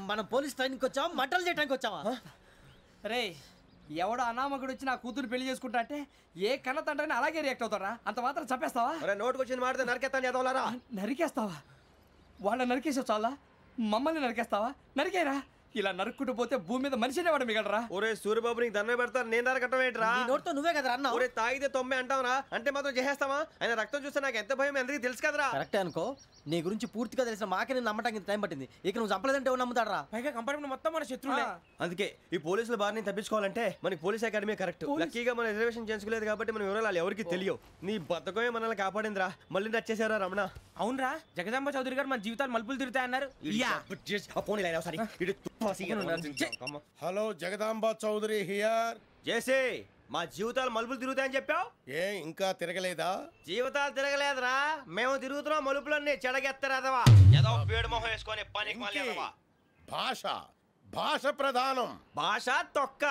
మనం పోలీస్ ట్రైనింగ్కి వచ్చావా మంటలు చేయడానికి వచ్చావా? రే ఎవడో అనామకుడు వచ్చి నా కూతురు పెళ్లి చేసుకుంటా అంటే ఏ కన్న తండ్రిని అలాగే రియాక్ట్ అవుతారా? అంత మాత్రం చంపేస్తావా? నోటుకు వచ్చింది మాడితే నరికేస్తాను చదవాలరా. నరికేస్తావా? వాళ్ళ నరికేసావు చాలా, మమ్మల్ని నరికేస్తావా? నరికేరా. ఇలా నరుక్కుంటూ పోతే భూమి మీద మనిషినే వాడు మిగలరా. ఒరే సూర్యబాబు నీకు దండం పెడతాను, నేను నరకటం ఏంట్రా? నోటితో నువ్వే కదా అన్నా. ఒరే తాగితే తొమ్మే అంటావురా, అంటే మాత్రం చేసేస్తావా? ఆయన రక్తం చూస్తే నాకు ఎంత భయం అందరికీ తెలుసు కదరా. కరెక్టే అనుకో, నీ గురించి పూర్తిగా తెలిసిన మాకే నేను నమ్మటానికి టైం పట్టింది. ఇక నువ్వు చంపలేదంటే ఎవరు నమ్ముతాడరా? పైగా కంపార్ట్మెంట్ మొత్తం మన శత్రువులే. అందుకే ఈ పోలీసుల బారిని తప్పించుకోవాలంటే మనకి పోలీస్ అకాడమీ కరెక్ట్. లక్కీగా మన రిజర్వేషన్ చేసుకోలేదు కాబట్టి మన వివరాలు ఎవరికి తెలియవు. నీ బతకమే మనల్ని కాపాడిందిరా. మళ్ళీ నచ్చేసారా రమణ? అవునరా, జగదాంబ చౌదరి గారు మన జీవితాలు మలుపులు తిరుగుతాయన్నారు. Hello, Jagadamba Chowdary here. JC, మా జీవితాలు మలుపులు తిరుగుతాయని చెప్పావు, ఏ ఇంకా తిరగలేదా? జీవితాలు తిరగలేదురా, మేము తిరుగుతున్నాం మలుపులన్నీ. చెడగెత్తరాదవా ఏదో పేడు మొహం వేసుకొని పనికి. భాష భాష ప్రధానం. భాష తొక్క.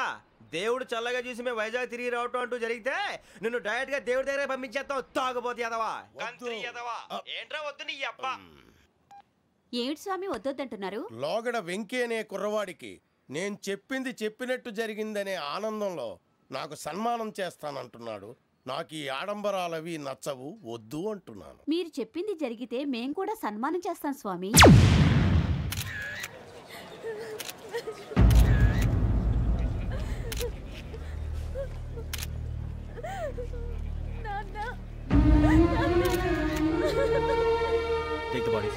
దేవుడు చల్లగా చూసి మేము వైజాగ్ తిరిగి రావటం అంటూ జరిగితే నిన్ను డైరెక్ట్ గా దేవుడి దగ్గర పంపించేస్తావు. తాగుపోతే ఎదవా, కంత్రి ఎదవా. ఏంట్రా వద్దు నీ అబ్బా. ఏమిటి స్వామి వద్దొద్దంటున్నారు? లోగడ వెంకీ అనే కుర్రవాడికి నేను చెప్పింది చెప్పినట్టు జరిగిందనే ఆనందంలో నాకు సన్మానం చేస్తానంటున్నాడు. నాకు ఈ ఆడంబరాలవి నచ్చవు, వద్దు అంటున్నాను. మీరు చెప్పింది జరిగితే మేం కూడా సన్మానం చేస్తాం స్వామి. Take the bodies.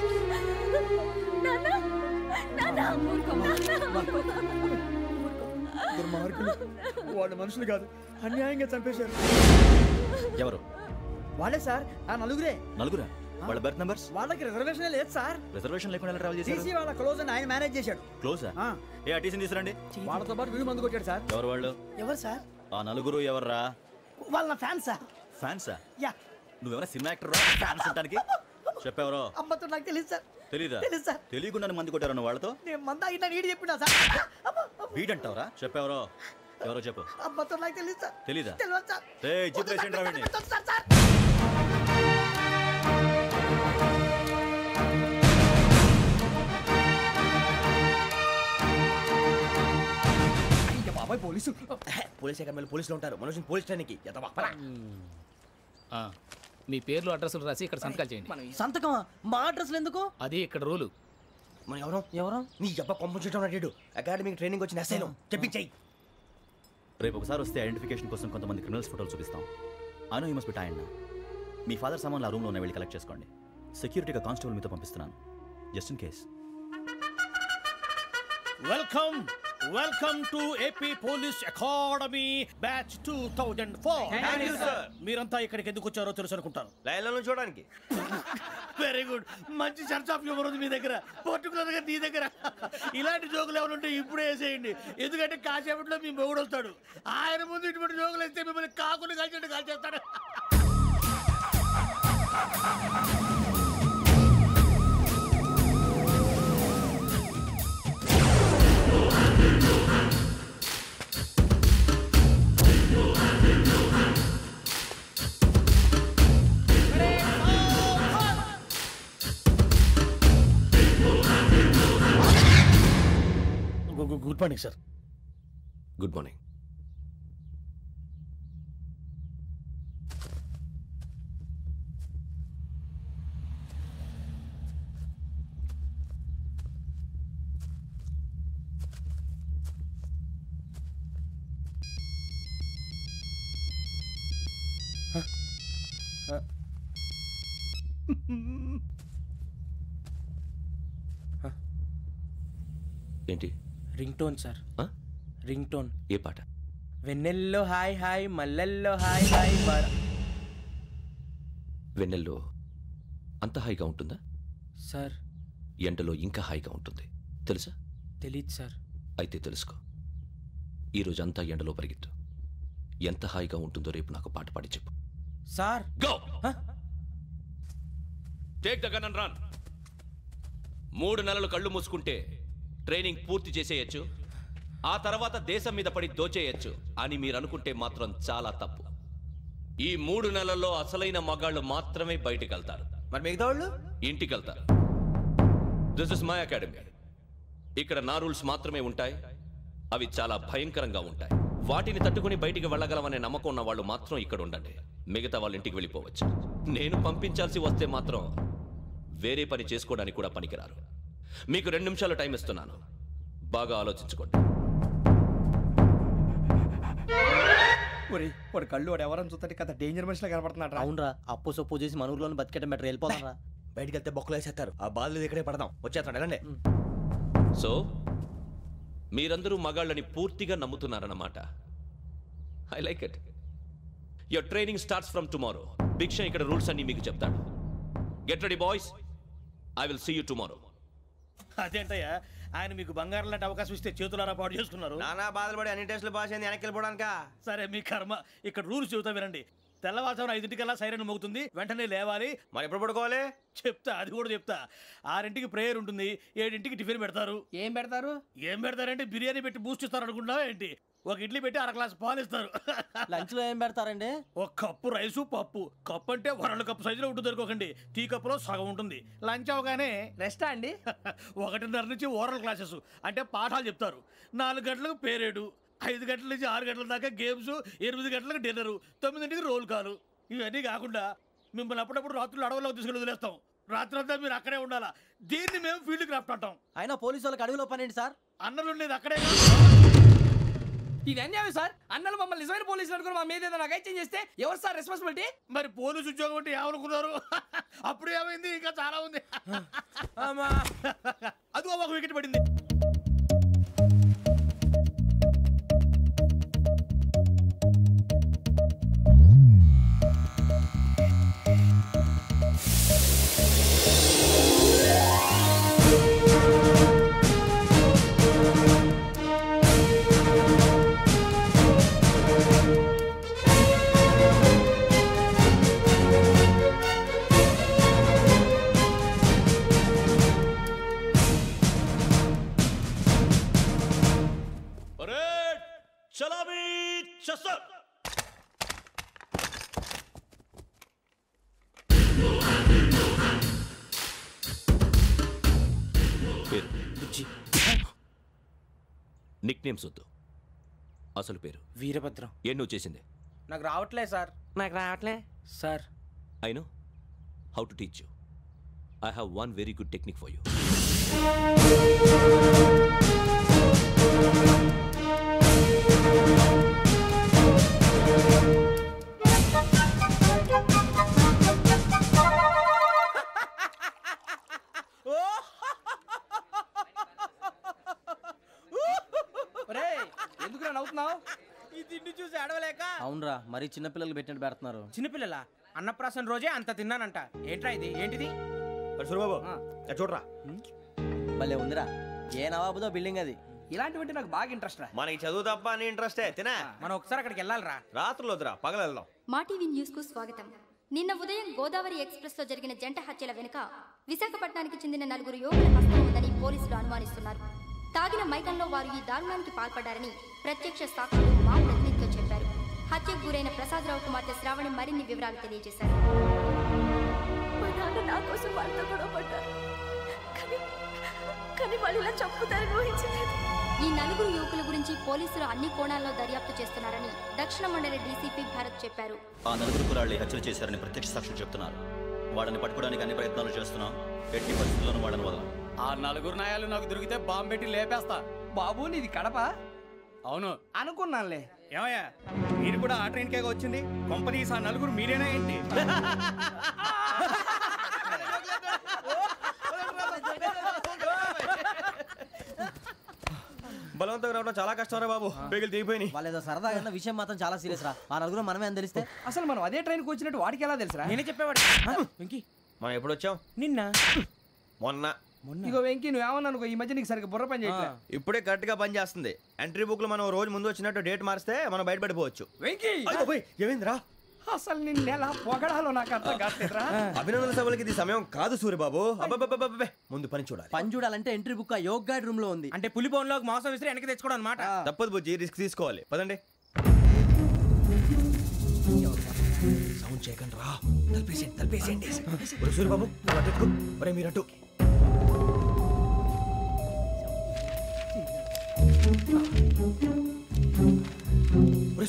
వాళ్ళు మనుషులు కాదు, అన్యాయంగా చంపేశారు. ఎవరు? వాళ్ళే సార్, ఆ నలుగురే. నలుగురా? వాళ్ళ బర్త్ నంబర్స్? వాళ్ళకి రిజర్వేషన్ లేదు సార్. రిజర్వేషన్ లేకుండా ఎలా ట్రావెల్ చేశారు? టీసీ వాళ్ళ క్లోజ్ అని ఆయన మేనేజ్ చేశాడు. క్లోజా? ఏ టీసీని తీసుకురండి. వాళ్ళతో పాటు వీడు మందు కొట్టాడు సార్. ఎవరు వాళ్ళు? ఎవరు సార్? ఆ నలుగురు ఎవర్రా? వాళ్ళ ఫ్యాన్స్ సార్. ఫ్యాన్సా? యా. నువ్వెవరా సినిమా యాక్టర్ రా ఫ్యాన్స్ అంటానికి? చెప్పెవరో? అమ్మతో నాకు తెలియదు సార్. తెలీదా? తెలుసు సార్. తెలియకుండా మంది కొట్టారు వాళ్ళతో? నేను మంద అయినా నీడి చెప్పినా సార్. వీడంటావరా? చెప్పెవరో? ఎవరో చెప్పు. అమ్మతో నాకు తెలియదు సార్. తెలీదా? తెలియదు సార్. ఏయ్ జిప్ పేషెంట్ రా వీడిని. పోలీస్ అకాడమీలో పోలీసులు ఉంటారు, మనుషులు పోలీస్ ట్రైనింగ్కి. మీ పేర్లు అడ్రస్లు రాసి ఇక్కడ సంతకాలు చేయండి. సంతకమా? మా అడ్రస్లు ఎందుకు? అది ఇక్కడ రూలు. మన ఎవరో నీ అబ్బా పంపించడం అడిగాడు. అకాడమిక్ ట్రైనింగ్ వచ్చిన అసైలం చెప్పించాయి. రేపు ఒకసారి వస్తే ఐడెంటిఫికేషన్ కోసం కొంతమంది క్రిమినల్స్ ఫోటోలు చూపిస్తాం. I know you must be tired now. Me father సామాన్లు ఆ రూమ్లో ఉన్న వెళ్ళి కలెక్ట్ చేసుకోండి. సెక్యూరిటీగా కానిస్టేబుల్ మీతో పంపిస్తున్నాను, just in case. Welcome to AP police academy batch 2004. మీరంతా ఇక్కడికి ఎందుకు వచ్చారో తెలుసు అనుకుంటాను. లైన్లను చూడడానికి. వెరీ గుడ్, మంచి సెన్స్ ఆఫ్ హ్యూమర్ ఉంది మీ దగ్గర, పర్టికులర్ గా నీ దగ్గర. ఇలాంటి జోకులు ఏమైనా ఉంటే ఇప్పుడే వేసేయండి, ఎందుకంటే కాసేపట్లో మీ మొగుడు వస్తాడు. ఆయన ముందు ఇటువంటి జోకులు వేస్తే మిమ్మల్ని కాకులు కాల్చేట్టు కాల్చేస్తాడు. Good morning sir. Good morning. ఏంటి? Ringtone sir. Ringtone. ఏ పాట? వెన్నెల్లో హాయ్ హాయ్ మల్లెల్లో హాయ్ హాయ్ వెన్నెల్లో అంత హాయిగా ఉంటుందా? సార్ ఎండలో ఇంకా హాయిగా ఉంటుంది తెలుసా? తెలీదు సార్. అయితే తెలుసుకో. ఈరోజు అంతా ఎండలో పరిగెత్తు. ఎంత హాయిగా ఉంటుందో రేపు నాకు పాట పాడి చెప్పు. Sir go take the gun and run. 3 నెలలు కళ్ళు మూసుకుంటే ట్రైనింగ్ పూర్తి చేసేయచ్చు, ఆ తర్వాత దేశం మీద పడి దోచేయచ్చు అని మీరు అనుకుంటే మాత్రం చాలా తప్పు. ఈ 3 నెలల్లో అసలైన మగాళ్ళు మాత్రమే బయటికి వెళ్తారు. మరి మిగతా వాళ్ళు ఇంటికి వెళ్తారు. This is my academy. ఇక్కడ నా రూల్స్ మాత్రమే ఉంటాయి. అవి చాలా భయంకరంగా ఉంటాయి. వాటిని తట్టుకుని బయటికి వెళ్ళగలమనే నమ్మకం ఉన్న వాళ్ళు మాత్రం ఇక్కడ ఉండండి. మిగతా వాళ్ళు ఇంటికి వెళ్ళిపోవచ్చు. నేను పంపించాల్సి వస్తే మాత్రం వేరే పని చేసుకోవడానికి కూడా పనికిరారు. మీకు 2 నిమిషాలు టైం ఇస్తున్నాను, బాగా ఆలోచించుకోండి. వాడు కళ్ళు వాడు ఎవరైనా చూస్తే కదా డేంజర్ మనిషిలో కనపడుతున్నాడు. అవునరా, అప్పు సొప్పు చేసి మన ఊర్లో బతికేయడం బెటర్. వెళ్ళిపోతారా? బయటికి వెళ్తే బొక్కలు వేసేస్తారు. ఆ బాధలు ఇక్కడే పడదాం. వచ్చేస్తాడు వెళ్ళండి. సో మీరందరూ మగాళ్ళని పూర్తిగా నమ్ముతున్నారన్నమాట. I like it. Your training starts from tomorrow. భిక్ష ఇక్కడ రూల్స్ అన్ని మీకు చెప్తాడు. Get ready boys, I will see you tomorrow. అదేంటయ్యా, ఆయన మీకు బంగారం లాంటి అవకాశం ఇస్తే చేతులారా పాటు చేసుకున్నారు. నానా బాధలు పడి అన్ని టెస్టులు పాస్ అయింది, వెనక్కి వెళ్ళిపోవడానికా? సరే మీ కర్మ. ఇక్కడ రూల్స్ చెబుతా వినండి. తెల్లవారుజామున 5 సైరన్ మోగుతుంది, వెంటనే లేవాలి. మరి ఎప్పుడు పడుకోవాలి? చెప్తా, అది కూడా చెప్తా. 6 ప్రేయర్ ఉంటుంది, 7 టిఫిన్ పెడతారు. ఏం పెడతారు? ఏం పెడతారంటే బిర్యానీ పెట్టి బూస్ట్ ఇస్తారు అనుకుంటున్నావా ఏంటి? ఒక ఇడ్లీ పెట్టి 1 గ్లాస్ పాలు ఇస్తారు. లంచ్ లో ఏం పెడతారండి? 1 కప్పు రైసు పప్పు. కప్పు అంటే 2 కప్పు సైజులో ఉంటుంది అనుకోకండి. టీ కప్పులో సగం ఉంటుంది. లంచ్ అవగానే రెస్టా అండి? 1:30 నుంచి ఓరల్ క్లాసెస్ అంటే పాఠాలు చెప్తారు. 4 గంటలకు పేరేడు, 5 గంటల నుంచి 6 గంటల దాకా గేమ్స్, 8 గంటలకు డిన్నరు, 9ంటికి రోల్ కాలు. ఇవన్నీ కాకుండా మిమ్మల్ని అప్పుడప్పుడు రాత్రులు అడవుల్లో తీసుకెళ్ళి వదిలేస్తాం. రాత్రి అంతా మీరు అక్కడే ఉండాలా. దీన్ని మేము ఫీల్డ్ క్రాఫ్ట్ అంటాం. అయినా పోలీసు వాళ్ళకి అడవిలో పని ఏంటి సార్? అన్నలు ఉండేది అక్కడే. ఇది అన్యాయం సార్. అన్నలు మమ్మల్ని నిజమైన పోలీసులు అనుకుని మా మీద ఏదైనా చేంజ్ చేస్తే ఎవరు సార్ రెస్పాన్సిబిలిటీ? మరి పోలీసు ఉద్యోగం అంటే ఏమనుకున్నారు? అప్పుడు ఏమైంది? ఇంకా చాలా ఉంది. అదిగో ఒక వికెట్ పడింది. నిక్ నేమ్స్ వద్దు, అసలు పేరు. వీరభద్రం. ఏం నువ్వు చేసింది? నాకు రావట్లే సార్. నాకు రావట్లే sir. I know how to teach you. I have one very good technique for you. ఎందుకు నవ్వుతున్నావు? ఈ తిండి చూసి అడవలేక. అవునరా, మరి చిన్నపిల్లలు పెట్టినట్టు పెడుతున్నారు. చిన్నపిల్లల అన్నప్రాసన రోజే అంత తిన్నానంట. ఏంట్రా ఇది? ఏంటిది? సురబాబు చూడరా, భలే ఉందిరా. ఏ నవాబుదో బిల్డింగ్ అది. ఇలాంటివంటే నాకు బాగా ఇంట్రెస్ట్ రా. మనకి చదువు తప్ప అని ఇంట్రెస్టే. తినా మనం ఒకసారి అక్కడికి వెళ్ళాలిరా. రాత్రులు వద్దురా, పగలు వెళ్దాం. మా టీవీ న్యూస్ కు స్వాగతం. నిన్న ఉదయం గోదావరి ఎక్స్ప్రెస్ లో జరిగిన జంట హత్యల వెనుక విశాఖపట్నానికి చెందిన 4 యువకుల హస్తం ఉందని పోలీసులు అనుమానిస్తున్నారు. తాగిన మైకంలో వారు ఈ దారుణానికి పాల్పడ్డారని ప్రత్యక్ష సాక్షులు మా ప్రతినిధితో చెప్పారు. హత్యకు గురైన ప్రసాదరావు కుమార్తె శ్రావణి మరిన్ని వివరాలు తెలియజేశారు. నా కోసం వాళ్ళతో గొడవ పడ్డారు, కానీ వాళ్ళు ఇలా చంపుతారని ఊహించలేదు. ఈ 4 యువకుల గురించి పోలీసులు అన్ని కోణాల్లో దర్యాప్తు చేస్తున్నారని దక్షిణ మండలి డీసీపీ భరత్ చెప్పారు. ఆ 4 కుర్రాళ్ళు హత్యలు చేశారని ప్రత్యక్ష సాక్షులు చెప్తున్నారు. వాళ్ళని పట్టుకోవడానికి అన్ని ప్రయత్నాలు చేస్తున్నాం. ఎట్టి పరిస్థితుల్లోనూ వాళ్ళని వదలం. ఆ 4 నాయాలు నాకు దొరికితే బాంబు పెట్టి లేపేస్తా. బాబు నీది కడప? అవును అనుకున్నానులే. ఏమయ్యా, మీరు కూడా ఆ ట్రైన్ కేగా వచ్చింది? కంపెనీస్ ఆ 4 మీరేనా ఏంటి? బలవంతంగా రావడం చాలా కష్టం రా బాబు. బేగులు దిగిపోయినాయి. వాళ్ళు ఏదో సరదాగా అన్న విషయం మాత్రం చాలా సీరియస్ రా. ఆ నలుగురు మనమే అని తెలిస్తే అసలు మనం అదే ట్రైన్కి వచ్చినట్టు వాడికి ఎలా తెలుసురా? నేనే చెప్పేవాడు. వెంకీ మనం ఎప్పుడు వచ్చాం? నిన్న మొన్న. ఇగో వెంకీ నువ్వేమన్నా అనుకో, ఈ మధ్య నీకు సరిగ్గా బుర్ర పని చేయట్లేదు. ఇప్పుడే కరెక్ట్ గా పని చేస్తుంది. ఎంట్రీ బుక్ లో మనం రోజు ముందు వచ్చినట్టు డేట్ మారిస్తే మనం బయటపడిపోవచ్చు. వెంకీ ఏమైందిరా? అసలు నిన్న ఎలా పొగడాలో నాకు అర్థం కాట్లేదురా. అభినందన సభలకి ఇది సమయం కాదు సూర్యబాబు. అబ్బబ్బబ్బబ్బబ్బే, ముందు పని చూడాలి. పని చూడాలంటే ఎంట్రీ బుక్ ఆ యోగ్ గైడ్ రూమ్ లో ఉంది. అంటే పులి బోన్లో మాంసం విసిరి వెనక్కి తెచ్చుకోవడం అనమాట. తప్పదు బుజ్జి, రిస్క్ తీసుకోవాలి. పదండి. సౌండ్ చేయకండి రా. తలపేసేయండి. సూర్యబాబు మీరు అటు.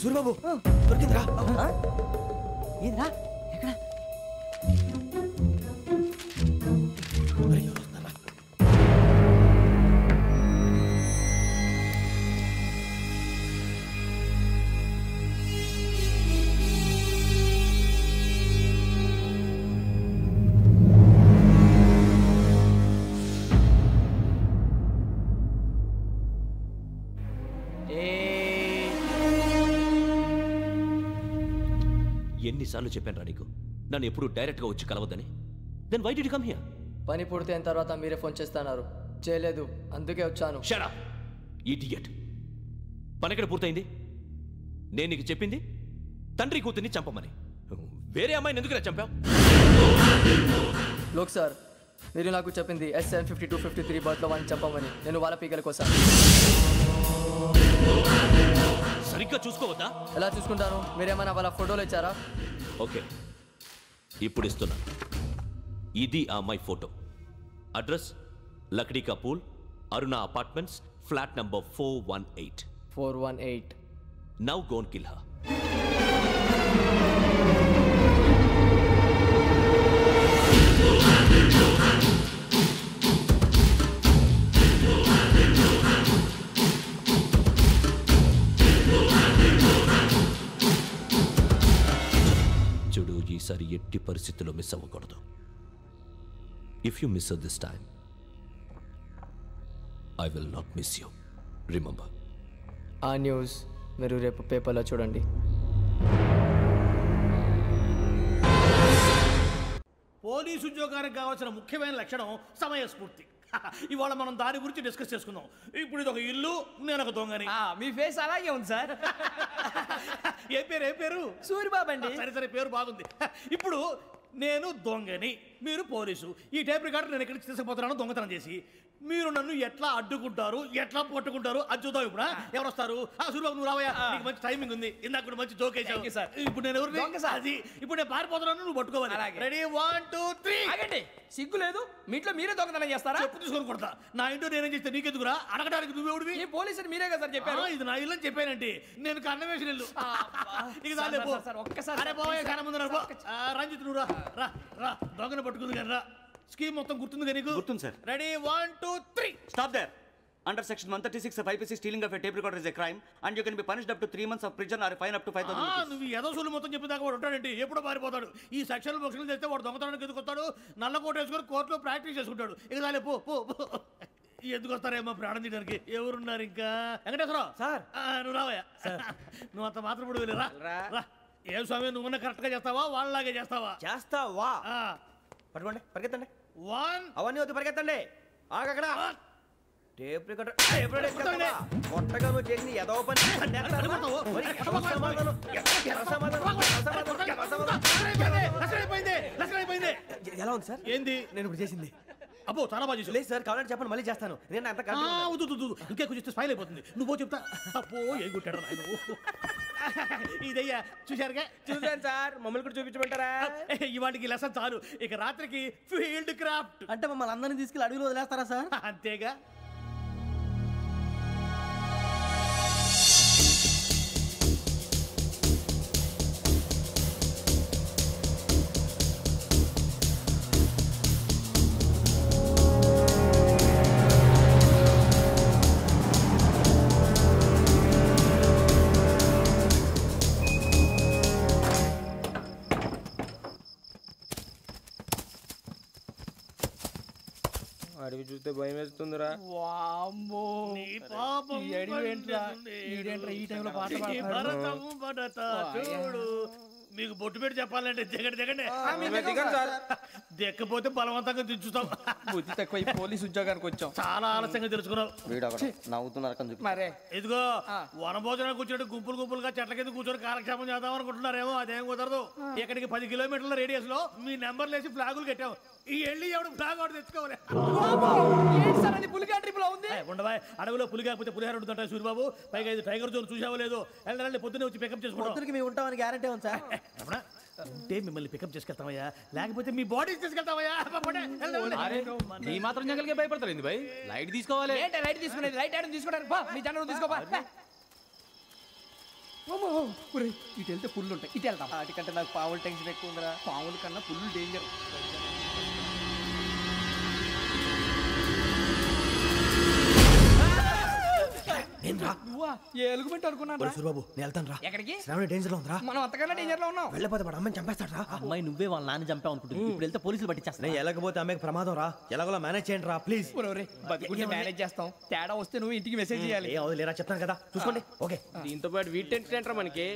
సూర్యబాబు దొరికిందిరా. ఏంద్రా ఎక్కడ? ఎన్నిసార్లు చెప్పాను రా నీకు నన్ను ఎప్పుడు డైరెక్ట్గా వచ్చి కలవద్దని? Then why did you come here? పని పూర్తయిన తర్వాత మీరే ఫోన్ చేస్తున్నారు. చేయలేదు, అందుకే వచ్చాను. Shut up idiot. పని ఎక్కడ పూర్తయింది? నేను నీకు చెప్పింది తండ్రి కూతుర్ని చంపమని. వేరే అమ్మాయిని ఎందుకు చంపావు? లోక్ సార్, మీరు నాకు చెప్పింది SN 5253 బర్త్లో వాడిని చంపమని. నేను వాళ్ళ పీకల కోసం. సరిగ్గా చూసుకోవద్దా? ఎలా చూసుకుంటాను? మీరేమైనా వాళ్ళ ఫోటోలు ఇచ్చారా? ఓకే, ఇప్పుడు ఇస్తున్నా. ఇది ఆ అమ్మాయి photo. Address Lakdi ka pool, Aruna apartments, flat number 418. 418. Now go and kill her. చూడు, ఈసారి ఎట్టి పరిస్థితుల్లో మిస్ అవ్వకూడదు. If you miss this time I will not miss you. Remember. ఆ న్యూస్ మీరు రేపు పేపర్లో చూడండి. పోలీసు ఉద్యోగానికి కావాల్సిన ముఖ్యమైన లక్షణం సమయస్ఫూర్తి. ఇవాళ మనం దాని గురించి డిస్కస్ చేసుకుందాం. ఇప్పుడు ఇది ఒక ఇల్లు, నేను ఒక దొంగని. మీ ఫేస్ అలాగే ఉంది సార్. ఏ పేరు? సూర్యబాబు అండి. సరే పేరు బాగుంది. ఇప్పుడు నేను దొంగని, మీరు పోలీసు. ఈ టైప్ రికార్డు నేను ఎక్కడికి తీసుకుపోతున్నాను దొంగతనం చేసి. మీరు నన్ను ఎట్లా అడ్డుకుంటారు, ఎట్లా పట్టుకుంటారు అది చూద్దాం. ఇప్పుడు ఎవరు వస్తారు? సూర్యబాబు నువ్వు రావయ్యా, నీకు మంచి టైమింగ్ ఉంది. ఇందాక కూడా మంచి జోక్ వేసావు. ఇప్పుడు నేను ఎవరు? అది ఇప్పుడు నేను పారిపోతున్నాను, నువ్వు పట్టుకోవాలి. రెడీ 1 2 3. ఆగండి, సిగ్గు లేదు? మీ ఇంట్లో మీరే దొంగతనం చేస్తారా? చెప్పు తీసుకొని కొడతా. నా ఇంట్లో నేనేం చేస్తే నీకెందుకురా? అడగడానికి నువ్వెవడివి? ఈ పోలీసులు మీరే కదా సార్ చెప్పారు. ఇది నా ఇల్లు అని చెప్పానండి. నేను కన్న వేసిన ఇల్లు. ఒక్కసారి రంజిత్ నువ్వు రా రా, దొంగను పట్టుకుంది కానీ రా. స్కీమ్ మొత్తం గుర్తుంది కానీ? గుర్తుంది sir. Ready 1 2 3. Stop there. Under section 136 of IPC, stealing of a tape recorder is a crime and you can be punished up to 3 months of prison or a fine up to 5,000 rupees. నువ్వు ఏదో సొల్లు మొత్తం చెప్పేదాకా వాడు ఉంటాడండి. ఎప్పుడో పారిపోతాడు. ఈ సెక్షన్ బొక్షన్లు చేస్తే వాడు దొంగతనానికి ఎందుకు వస్తాడు? నల్ల కోట వేసుకొని కోర్టులో ప్రాక్టీస్ చేసుకుంటాడు. ఇక చాలే పో. ఎందుకు వస్తారేమో ప్రాణం తీయడానికి. ఎవరున్నారు ఇంకా? వెంకటేశ్వరరావు సార్, నువ్వు రావయ్యా. నువ్వు అంత మాత్రం ఇప్పుడు వెళ్ళి రా. ఏం స్వామి, నువ్వున్న కరెక్ట్ గా చేస్తావా వాళ్ళలాగే చేస్తావా? పట్టుకోండి, పరిగెత్తండి. 1 అవన్నీ వద్దు, పరిగెత్తండి. ఆగక్కడ టేప్ రికార్డర్ కొట్టగా నువ్వు చేసింది ఏదో పని. ఎలా ఉంది సార్? ఏంది నేను ఇప్పుడు చేసింది? అబ్బో చాలా బాగా చేసి. లేదు సార్, కావాలంటే చెప్పండి, మళ్ళీ చేస్తాను. నేను అంత ఇంకే కొంచెం స్మైల్ అయిపోతుంది. నువ్వు చెప్తా. అబ్బో ఏం కొట్టాడు ఆయన. ఇదయ్యా చూశారుగా? చూశాను సార్. మమ్మల్ని కూడా చూపించమంటారా? ఇవాటికి లెసన్ చాలు. ఇక రాత్రికి ఫీల్డ్ క్రాఫ్ట్. అంటే మమ్మల్ని అందరినీ తీసుకెళ్ళి అడుగులు వదిలేస్తారా సార్? అంతేగా. నిన్ను చూస్తే భయం వేస్తుందిరా. వామ్మో నీ పాపం ఈ అడివేంట్రా ఈ టైంలో పాట పాడతాడు. చూడు మీకు బొట్టు పెట్టి చెప్పాలంటే దిగండి సార్. దిక్కపోతే బలవంతంగా దించుతాం. బుద్ధి తక్కువ ఈ పోలీస్ ఉద్యోగానికి వచ్చాం. చాలా ఆలస్యంగా తెలుసుకున్నావు. నవ్వుతున్నారు మరే ఇదిగో వనభోజనానికి కూర్చొని గుంపులుగా చెట్ల కింద కూర్చొని కాలక్షేపం చేద్దాం అనుకుంటున్నారేమో. అదేం కుదరదు. ఇక్కడికి 10 కిలోమీటర్ల రేడియస్ లో మీ నెంబర్లు వేసి ఫ్లాగులు కట్టాము. ఈ వెళ్ళి ఎవడు ఫ్లాగ్ ఒకటి తెచ్చుకోవాలి. పులిగా ట్రిప్ లో ఉంది. ఉండవా అడవిలో పులి కాకపోతే పులిహార ఉంటుంటాయి సూర్యబాబు. పైగా ఇది టైగర్ జోన్ చూసావో లేదో. వెళ్ళండి పొద్దున్నే వచ్చి పికప్ చేసుకుంటాం. మేము ఉంటామని గ్యారంటీ ఉంది సార్. అంటే మిమ్మల్ని పికప్ చేసుకెళ్తామయ్యా, లేకపోతే మీ బాడీ తీసుకెళ్తామయ్యా. ఈ మాత్రం జంగల్కే భయపడతారు భయ్. లైట్ తీసుకోవాలి. లైట్ తీసుకునేది లైట్ ఐటమ్ తీసుకుంటారు. మీ జనం తీసుకోపా. ఇటు వెళ్తే పుల్లు ఉంటాయి, ఇటు వెళ్తాం. వాటికంటే నాకు పావులు టెన్షన్ ఎక్కువ ఉందిరా. పాముల కన్నా పుల్లు డేంజర్. ఎలుగుబెట్టి అనుకున్నాను. సూర్యబాబు నేను వెళ్తాను రా. ఎక్కడికి? డేంజర్ లో ఉందిరా. మనం అంతకన్నా డేంజర్ లో ఉన్నాం. వెళ్ళపోతే వాడు అమ్మాయిని చంపేస్తాడు రా. అమ్మాయి నువ్వే వాళ్ళ నాన్న చంపావు అనుకుంటుంది. ఇప్పుడు వెళ్తే పోలీసులు పట్టించేస్తా. నేను వెళ్ళకపోతే అమ్మాయికి ప్రమాదం రా. ఎలాగోలా మేనేజ్ చేయండి రా ప్లీజ్. బతికుంటే మేనేజ్ చేస్తాం. తేడా వస్తే నువ్వు ఇంటికి మెసేజ్ చేయాలి. ఏ అవును లేరా చెప్తాను కదా చూసుకోండి. ఓకే దీంతో పాటు వీటి టెన్షన్ ఏంట్రా మనకి.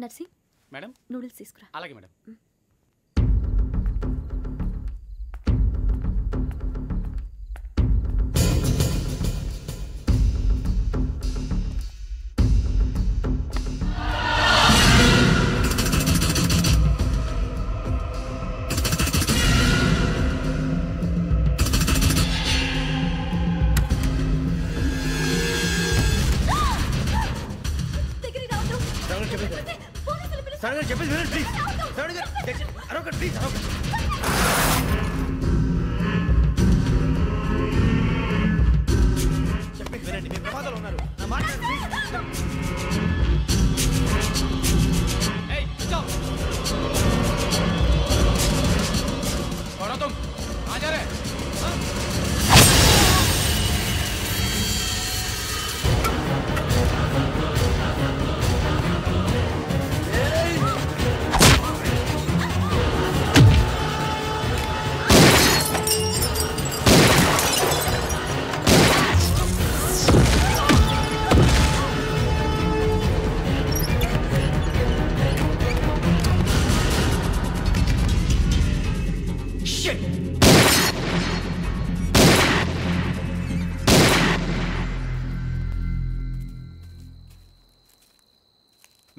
నర్సి మేడం నూడిల్స్ తీసుకురా. అలాగే మేడం. చెప్పేసి వినండి ప్లీజ్. అరొకటి ప్లీజ్ అరొకటి. చెప్పేసి వినండి. మీ ప్రమాదాలు ఉన్నారు. నా మాట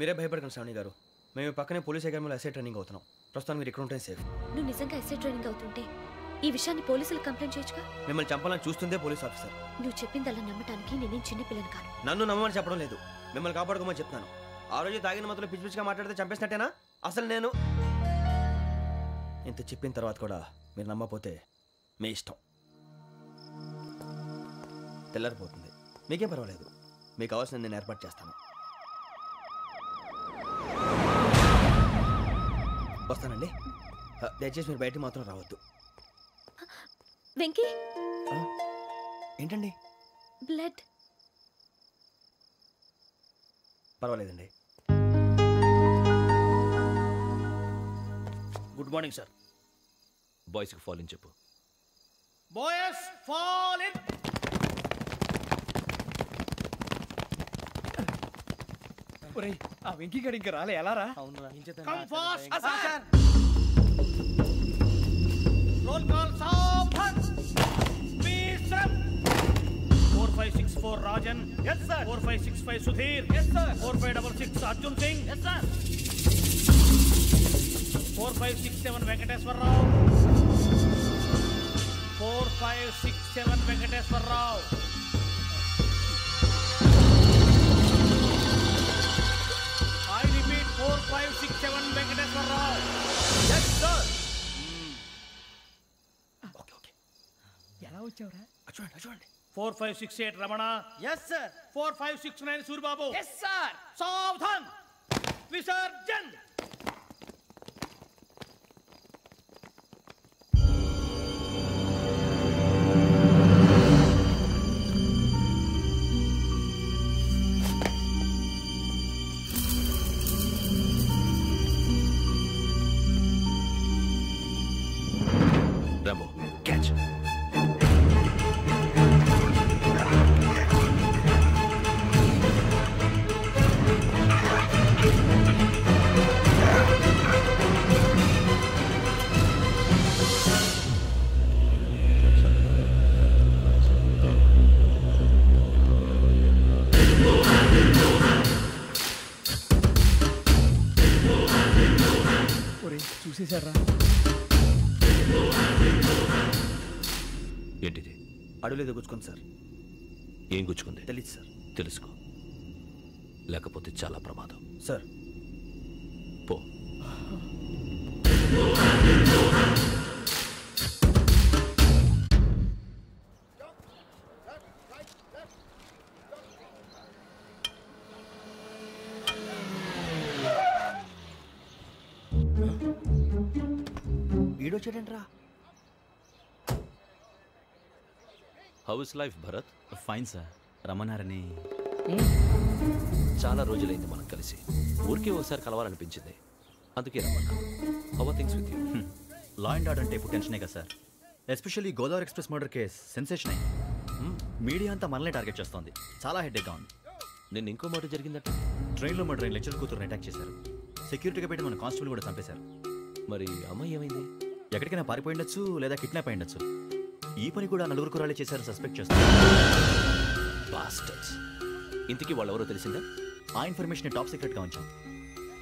మీరే భయపడకండి శ్రావణి గారు. మేము పక్కనే పోలీస్ అకాడమీలో ఎస్ఐ ట్రైనింగ్ అవుతున్నాం. ప్రస్తుతం మీరు ఇక్కడ ఉంటే సేఫ్. నువ్వు నిజంగా ఎస్ఐ ట్రైనింగ్ అవుతుంటే ఈ విషయాన్ని పోలీసులకు కంప్లైంట్ చేయొచ్చుగా. మిమ్మల్ని చంపాలని చూస్తుందే పోలీస్ ఆఫీసర్. నువ్వు చెప్పిందల్లా నమ్మటానికి నేనేం చిన్నపిల్లని కాను. నన్ను నమ్మమని చెప్పడం లేదు, మిమ్మల్ని కాపాడుకోమని చెప్తాను. ఆ రోజు తాగిన మధ్యలో పిచ్చి పిచ్చిగా మాట్లాడితే చంపేసినట్టేనా? అసలు నేను ఇంత చెప్పిన తర్వాత కూడా మీరు నమ్మకపోతే మీ ఇష్టం. తెల్లారిపోతుంది, మీకేం పర్వాలేదు. మీకు కావాల్సిన నేను ఏర్పాటు చేస్తాను. వస్తానండి. దయచేసి మీరు బయటికి మాత్రం రావద్దు. వెంకీ ఏంటండి? బ్లడ్. పర్వాలేదండి. Good morning sir. బాయ్స్కి ఫాల్ ఇన్ చెప్పు. Boys fall in. ఒరేయ్ ఆ వెంకీ గడి ఇంకా రాలే. ఎలా రా? Come fast sir. Roll call సావధాన్. Please 4564 Rajan. yes sir. 4565 Sudheer. yes sir. 4566 Arjun Singh. yes sir. 4567 Venkateswararao. 4567 Venkateswararao. I repeat 4567 Venkateswararao. yes sir. Okay ఎలా వచ్చావురా? చూడండి చూడండి. 4568 Ramana. yes sir. 4569 Suryababu. yes sir. సావధాన్. విసర్జన్. రాంబో చూసేశాడ్రా. ఏంటిది? అడుగులేదు గుచ్చుకుంది సార్. ఏం గుచ్చుకుంది? తెలీదు సార్. తెలుసుకో, లేకపోతే చాలా ప్రమాదం. సార్ పో. వీడొచ్చాడంట్రా. How is life Bharat? Fine sir. రమ్మన్నారని. చాలా రోజులైంది మనం కలిసి. ఊరికే ఒకసారి కలవాలనిపించింది, అందుకే రమ్మన్నా. How are things with you? Law and order అంటే ఇప్పుడు టెన్షనే కదా sir. Especially Godavari express murder case sensation అయింది. మీడియా అంతా మనల్ని టార్గెట్ చేస్తోంది. చాలా హెడ్ఏక్గా ఉంది. నిన్న ఇంకో మాట జరిగిందట. ట్రైన్లో మా ట్రైన్ లెక్చర్ కూతురుని అటాక్ చేశారు. సెక్యూరిటీగా పెట్టి మన కానిస్టేబుల్ కూడా చంపేశారు. మరి అమ్మాయి ఏమైంది? ఎక్కడికైనా పారిపోయిండొచ్చు, లేదా కిడ్నాప్ అయ్యుండొచ్చు. ఈ పని కూడా నలుగురు కురాలే చేశారు సస్పెక్ట్ చేస్తారు. బాస్టర్స్. ఇంతకీ వాళ్ళు ఎవరో తెలిసిందా? ఆ ఇన్ఫర్మేషన్ టాప్ సీక్రెట్గా ఉంచాం,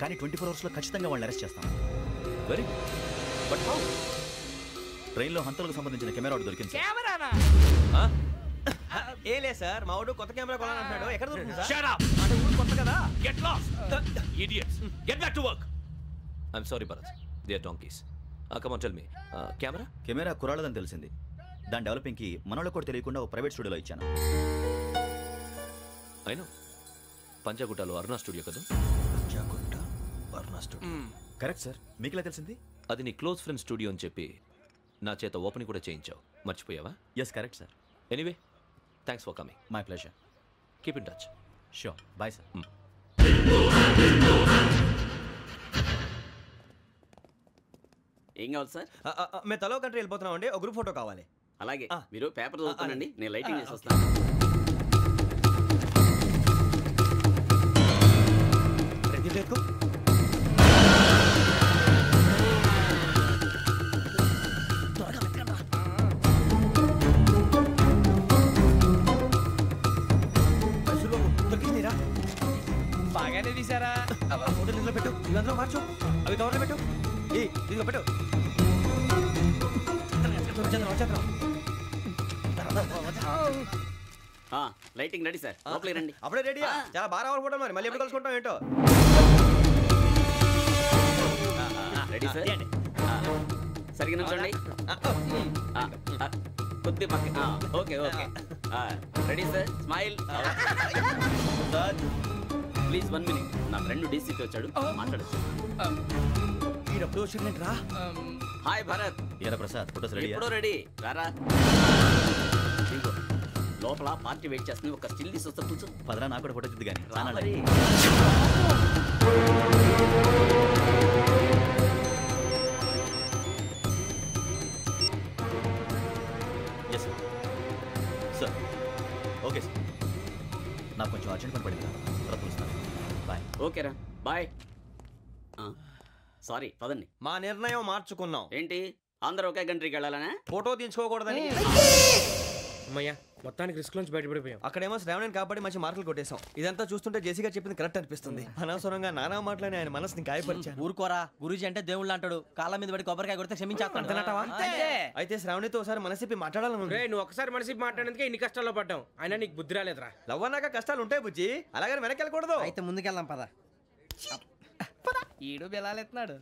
కానీ 24 అవర్స్లో ఖచ్చితంగా వాళ్ళని అరెస్ట్ చేస్తాం. Very but how? ట్రైన్లో హంతలకు సంబంధించిన కెమెరా ఒకటి దొరికింది. కెమెరానా? ఏ లే సార్, మా వాడు కొత్త కెమెరా కొనాలంటున్నాడు. ఎక్కడ దొరుకుతుంది సార్? Shut up! అంటే ఊరు కొత్త కదా. Get lost! Idiots! Get back to work! I'm sorry, Bharat. They are donkeys. Come on, tell me. Camera? Camera కురాలదని తెలిసింది. దాని డెవలపింగ్కి మనోళ్ళకు కూడా తెలియకుండా ఒక ప్రైవేట్ స్టూడియోలో ఇచ్చాను. అయినా పంజాగుట్టలో అరుణా స్టూడియో కదా? Panjagutta Aruna studio. Correct sir. మీకు ఎలా తెలిసింది? అది నీ క్లోజ్ ఫ్రెండ్ స్టూడియో అని చెప్పి నా చేత ఓపెనింగ్ కూడా చేయించావు. మర్చిపోయావా? Yes correct sir. Anyway, thanks for coming. My pleasure. Keep in touch. Sure. Bye sir. ఏం కావాలి సార్? మేము తలో కంట్రీ వెళ్ళిపోతున్నాం అండి. ఒక గ్రూప్ ఫోటో కావాలి. అలాగే, మీరు పేపర్ చదువుతానండి, నేను లైటింగ్ చేసి వస్తాను. బాగానే తీసారా? ఫోటో దీంట్లో పెట్టు, ఇవంతా మార్చు, అవి కవర్లో పెట్టు. దీంట్లో పెట్టు. లైటింగ్ రెడీ సార్, లోపలికి రండి. అప్పుడే రెడీయా? చాలా బాగా రావాలి ఫోటో. మరి మళ్ళీ ఎప్పుడు కలుసుకుంటాం ఏంటో. Ready sir. సరిగ్గా నుంచోండి. కొద్ది పక్క. Okay okay. Ready sir. Smile. Please 1 minute. నా ఫ్రెండ్ డీసీకి వచ్చాడు, మాట్లాడచ్చు. హాయ్ భరత్. ఏరా ప్రసాద్, ఫోటోస్ రెడీ? ఎప్పుడో రెడీ. రారా. లోపల పార్టీ వెయిట్ చేస్తుంది, ఒక స్టిల్ తీసి వస్తా కూర్చో. పదరా, నాకు కూడా ఫోటో చూద్దు కానీ రానా. Yes sir. Sir okay sir. నాకు కొంచెం అర్జెంట్ పని పడింది, తర్వాత పిలుస్తాను. బాయ్. ఓకేరా, బాయ్. సారీ, పదండి. మా నిర్ణయం మార్చుకున్నాం. ఏంటి, అందరూ ఒకే కంట్రీకి వెళ్ళాలనే? ఫోటో తీసుకోకూడదని. అమ్మయ్యా, మొత్తానికి రిస్క్ నుంచి బయటపడిపోయాం. అక్కడేమో శ్రావణిని కాబట్టి మంచి మార్కులు కొట్టేశాం. ఇదంతా చూస్తుంటే జేసీగా చెప్పింది కరెక్ట్ అనిపిస్తుంది. అనవసరంగా నానా మాటలని ఆయన మనసుని గాయపరిచాను. ఊరుకోరా, గురూజీ అంటే దేవుళ్ళు అంటాడు. కాళ్ళ మీద పడి కొబ్బరికాయ కొడితే క్షమించేస్తాడు. అయితే శ్రావణితో ఒకసారి మనసిప్పి మాట్లాడాలను. నువ్వు ఒకసారి మనసిప్పి మాట్లాడేందుకే ఇన్ని కష్టాల్లో పడ్డాం. అయినా నీకు బుద్ధి రాలేదురా. లవ్ అన్నాక కష్టాలు ఉంటాయి బుజ్జి, అలాగని వెనక్కి వెళ్ళకూడదు. అయితే ముందుకెళ్దాం పద. ఈడు బెలాలెత్తున్నాడు.